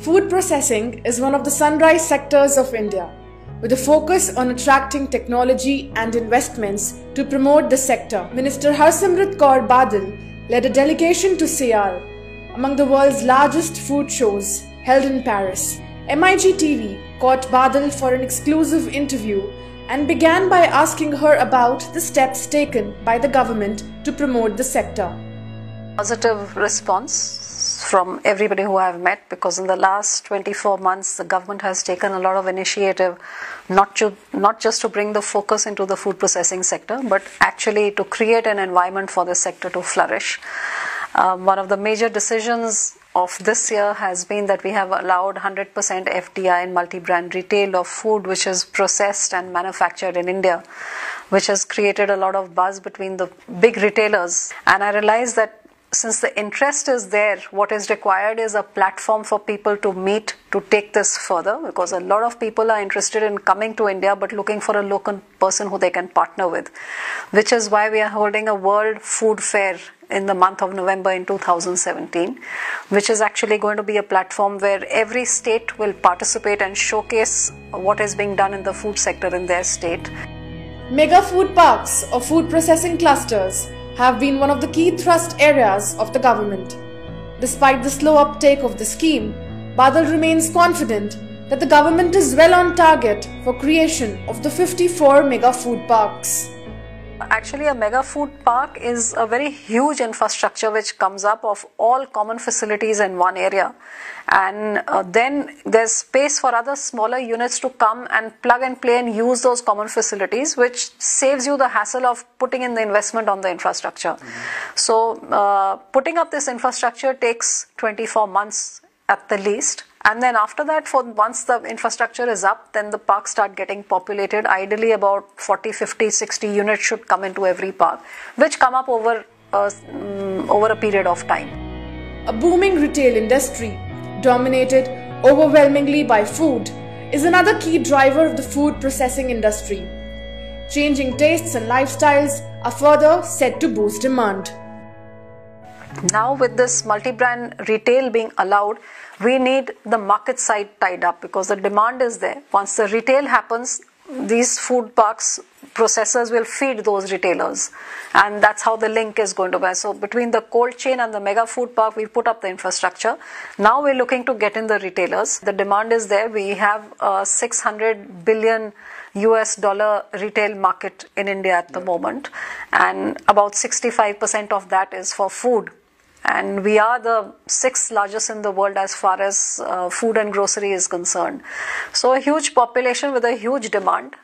Food processing is one of the sunrise sectors of India, with a focus on attracting technology and investments to promote the sector. Minister Harsimrat Kaur Badal led a delegation to Sial, among the world's largest food shows held in Paris. MIG TV caught Badal for an exclusive interview and began by asking her about the steps taken by the government to promote the sector. Positive response from everybody who I have met, because in the last 24 months the government has taken a lot of initiative not just to bring the focus into the food processing sector, but actually to create an environment for the sector to flourish. One of the major decisions of this year has been that we have allowed 100% FDI and multi-brand retail of food which is processed and manufactured in India, which has created a lot of buzz between the big retailers. And I realized that since the interest is there, what is required is a platform for people to meet to take this further, because a lot of people are interested in coming to India but looking for a local person who they can partner with, which is why we are holding a World Food Fair in the month of November in 2017, which is actually going to be a platform where every state will participate and showcase what is being done in the food sector in their state. Mega food parks or food processing clusters have been one of the key thrust areas of the government. Despite the slow uptake of the scheme, Badal remains confident that the government is well on target for creation of the 54 mega food parks. Actually, a mega food park is a very huge infrastructure which comes up of all common facilities in one area, and then there's space for other smaller units to come and plug and play and use those common facilities, which saves you the hassle of putting in the investment on the infrastructure. So putting up this infrastructure takes 24 months at the least. And then after that, once the infrastructure is up, then the parks start getting populated. Ideally, about 40, 50, 60 units should come into every park, which come up over a period of time. A booming retail industry, dominated overwhelmingly by food, is another key driver of the food processing industry. Changing tastes and lifestyles are further set to boost demand. Now, with this multi-brand retail being allowed, we need the market side tied up, because the demand is there. Once the retail happens, these food parks processors will feed those retailers, and that's how the link is going to be. So between the cold chain and the mega food park, we put up the infrastructure. Now we're looking to get in the retailers. The demand is there. We have a $600 billion retail market in India at the moment, and about 65% of that is for food. And we are the 6th largest in the world as far as food and grocery is concerned. So a huge population with a huge demand.